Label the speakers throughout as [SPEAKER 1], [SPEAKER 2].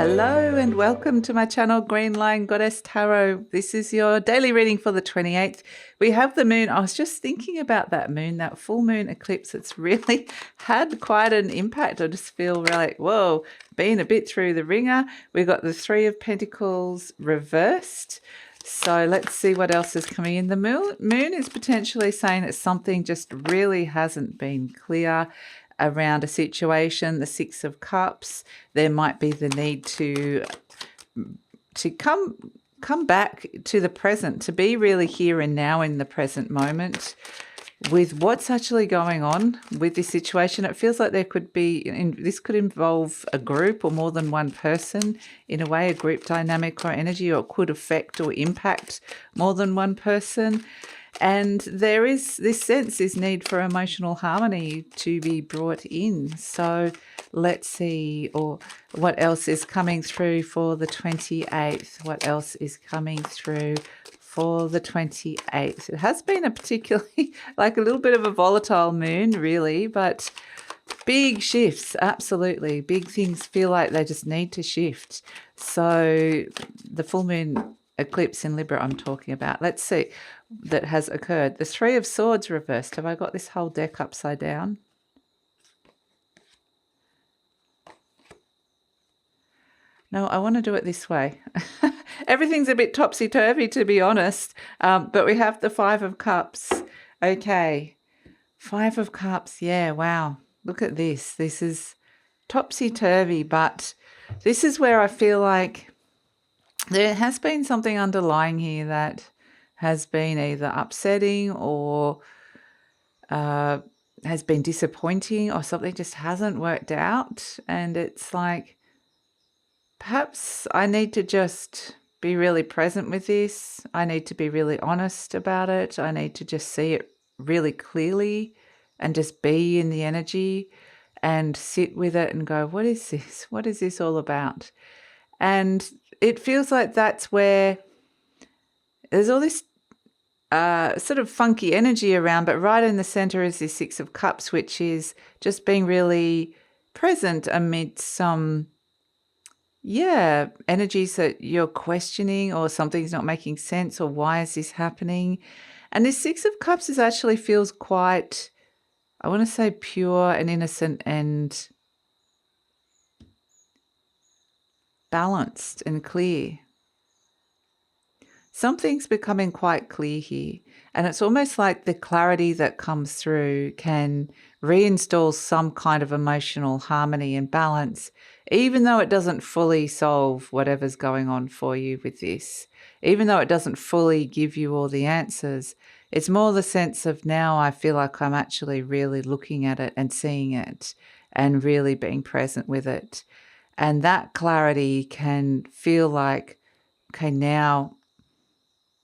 [SPEAKER 1] Hello and welcome to my channel, GreenLion Goddess Tarot. This is your daily reading for the 28th. We have the moon. I was just thinking about that moon, that full moon eclipse. It's really had quite an impact. I just feel like, whoa, been a bit through the ringer. We've got the Three of Pentacles reversed. So let's see what else is coming in. The moon is potentially saying that something just really hasn't been clear around a situation. The Six of Cups, there might be the need to come back to the present, to be really here and now in the present moment with what's actually going on with this situation. It feels like there could be, this could involve a group or more than one person, in a way, a group dynamic or energy, or it could affect or impact more than one person. And there is this sense, this need for emotional harmony to be brought in. So let's see, or what else is coming through for the 28th? What else is coming through for the 28th? It has been a particularly, like a little bit of a volatile moon, really, but big shifts, absolutely. Big things feel like they just need to shift. So the full moon eclipse in Libra I'm talking about. Let's see, that has occurred. The Three of Swords reversed. Have I got this whole deck upside down? No, I want to do it this way. Everything's a bit topsy-turvy, to be honest. But we have the Five of Cups. Okay. Five of Cups. Yeah, wow. Look at this. This is topsy-turvy, but this is where I feel like there has been something underlying here that has been either upsetting or has been disappointing, or something just hasn't worked out. And it's like, perhaps I need to just be really present with this. I need to be really honest about it. I need to just see it really clearly and just be in the energy and sit with it and go, what is this? What is this all about? And it feels like that's where there's all this sort of funky energy around, but right in the center is this Six of Cups, which is just being really present amid some, energies that you're questioning, or something's not making sense, or why is this happening? And this Six of Cups is actually feels quite, I want to say, pure and innocent and balanced and clear. Something's becoming quite clear here, and it's almost like the clarity that comes through can reinstall some kind of emotional harmony and balance, even though it doesn't fully solve whatever's going on for you with this, even though it doesn't fully give you all the answers. It's more the sense of, now I feel like I'm actually really looking at it and seeing it and really being present with it. And that clarity can feel like, okay, now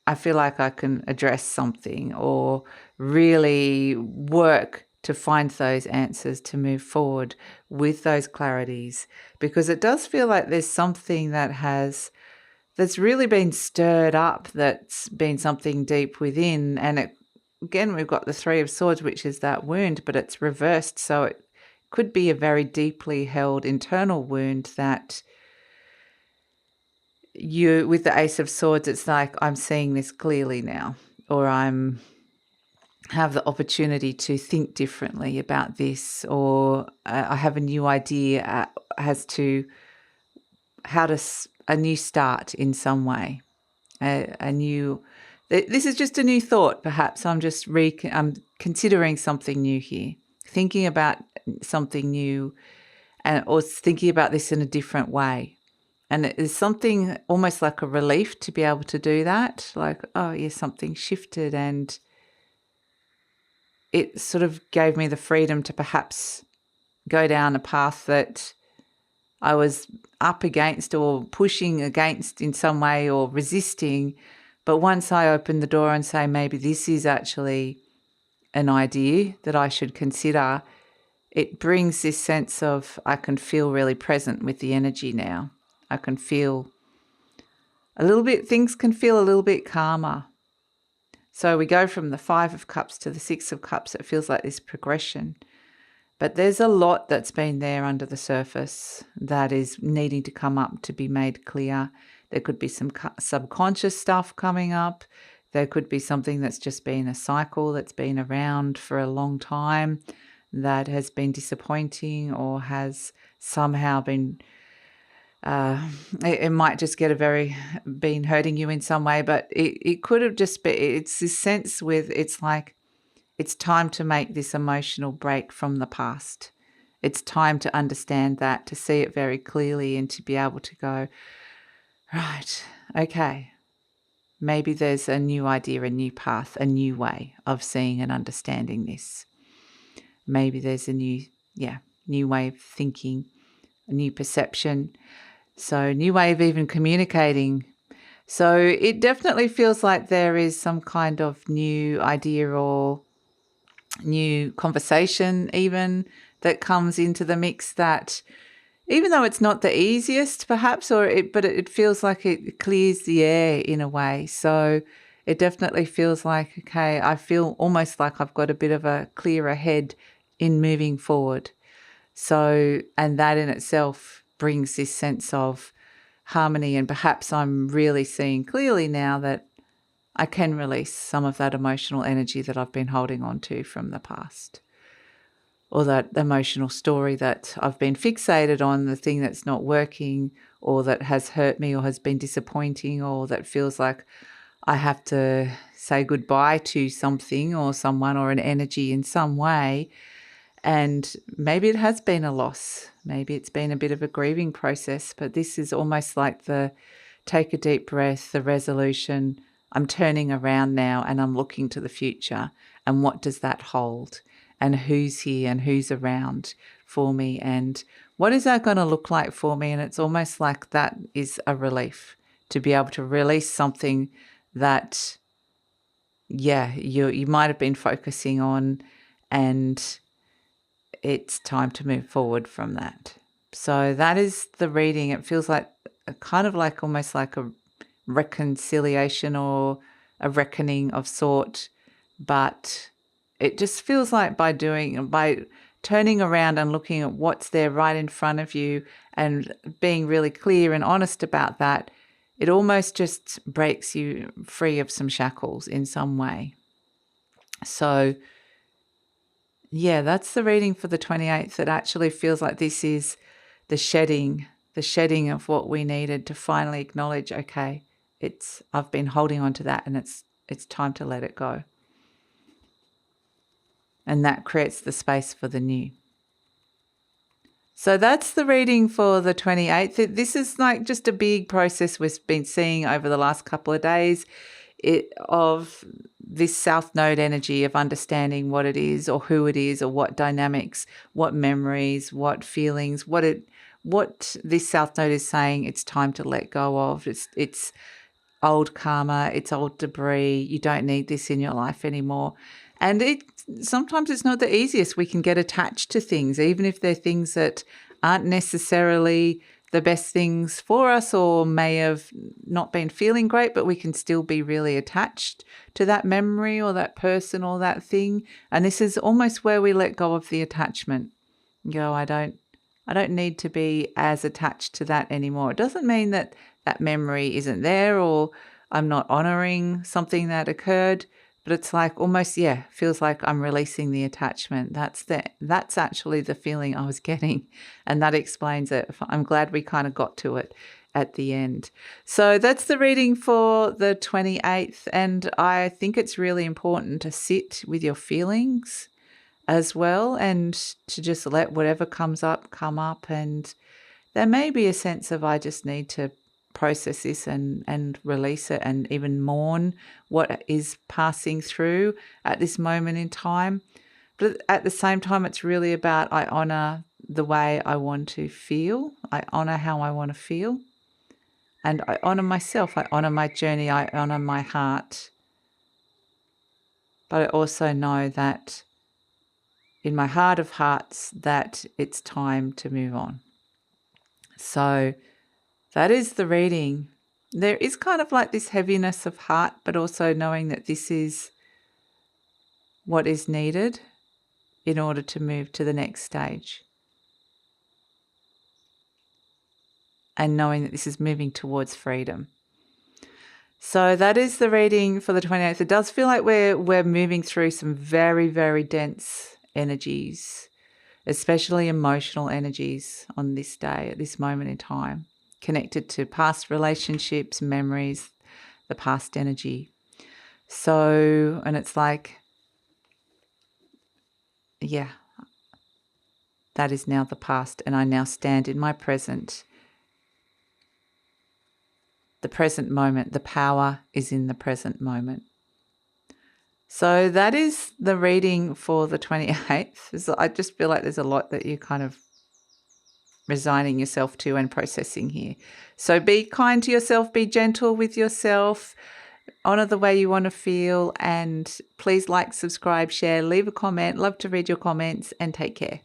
[SPEAKER 1] I feel like I can address something, or really work to find those answers to move forward with those clarities, because it does feel like there's something that's really been stirred up, that's been something deep within. And again, we've got the Three of Swords, which is that wound, but it's reversed. So it could be a very deeply held internal wound that you, with the Ace of Swords, it's like, I'm seeing this clearly now, or have the opportunity to think differently about this, or I have a new idea as to how to a new start in some way, this is just a new thought. Perhaps I'm just I'm considering something new here, thinking about something new, or thinking about this in a different way. And it is something almost like a relief to be able to do that. Like, oh, yeah, something shifted, and it sort of gave me the freedom to perhaps go down a path that I was up against or pushing against in some way, or resisting. But once I open the door and say, maybe this is actually an idea that I should consider, it brings this sense of, I can feel really present with the energy now. I can feel things can feel a little bit calmer. So we go from the Five of Cups to the Six of Cups. It feels like this progression. But there's a lot that's been there under the surface that is needing to come up to be made clear. There could be some subconscious stuff coming up. There could be something that's just been a cycle that's been around for a long time that has been disappointing or has somehow been, it might just been hurting you in some way, but it could have just been, it's this sense with, it's like, it's time to make this emotional break from the past. It's time to understand that, to see it very clearly and to be able to go, right, okay, maybe there's a new idea, a new path, a new way of seeing and understanding this. Maybe there's a new way of thinking, a new perception. So new way of even communicating. So it definitely feels like there is some kind of new idea or new conversation even that comes into the mix that, even though it's not the easiest perhaps, but it feels like it clears the air in a way. So it definitely feels like, okay, I feel almost like I've got a bit of a clearer head in moving forward. So, and that in itself brings this sense of harmony, and perhaps I'm really seeing clearly now that I can release some of that emotional energy that I've been holding on to from the past, or that emotional story that I've been fixated on, the thing that's not working or that has hurt me or has been disappointing, or that feels like I have to say goodbye to something or someone or an energy in some way. And maybe it has been a loss. Maybe it's been a bit of a grieving process, but this is almost like the take a deep breath, the resolution. I'm turning around now and I'm looking to the future. And what does that hold? And who's here and who's around for me? And what is that going to look like for me? And it's almost like that is a relief to be able to release something that, you might have been focusing on, and it's time to move forward from that. So that is the reading. It feels like almost like a reconciliation or a reckoning of sort, but it just feels like by turning around and looking at what's there right in front of you and being really clear and honest about that, it almost just breaks you free of some shackles in some way. So that's the reading for the 28th. It actually feels like this is the shedding of what we needed to finally acknowledge, okay, I've been holding on to that and it's time to let it go. And that creates the space for the new. So that's the reading for the 28th. This is like just a big process we've been seeing over the last couple of days of this South Node energy of understanding what it is or who it is or what dynamics, what memories, what feelings, what this South Node is saying it's time to let go of. It's old karma, it's old debris. You don't need this in your life anymore. And sometimes it's not the easiest. We can get attached to things, even if they're things that aren't necessarily the best things for us or may have not been feeling great, but we can still be really attached to that memory or that person or that thing. And this is almost where we let go of the attachment. You go, I don't need to be as attached to that anymore. It doesn't mean that that memory isn't there or I'm not honoring something that occurred, but it's like almost, feels like I'm releasing the attachment. That's actually the feeling I was getting. And that explains it. I'm glad we kind of got to it at the end. So that's the reading for the 28th. And I think it's really important to sit with your feelings as well and to just let whatever comes up come up. And there may be a sense of I just need to process this and release it and even mourn what is passing through at this moment in time. But at the same time, it's really about I honor the way I want to feel. I honor how I want to feel. And I honor myself. I honor my journey. I honor my heart. But I also know that in my heart of hearts that it's time to move on. So that is the reading. There is kind of like this heaviness of heart, but also knowing that this is what is needed. in order to move to the next stage. And knowing that this is moving towards freedom. So that is the reading for the 28th. It does feel like we're moving through some very, very dense energies, especially emotional energies on this day, at this moment in time, connected to past relationships, memories, the past energy. So, and it's like, yeah, that is now the past, and I now stand in my present. The present moment, the power is in the present moment. So that is the reading for the 28th. I just feel like there's a lot that you're kind of resigning yourself to and processing here. So be kind to yourself, be gentle with yourself, honor the way you want to feel, and please like, subscribe, share, leave a comment. Love to read your comments, and take care.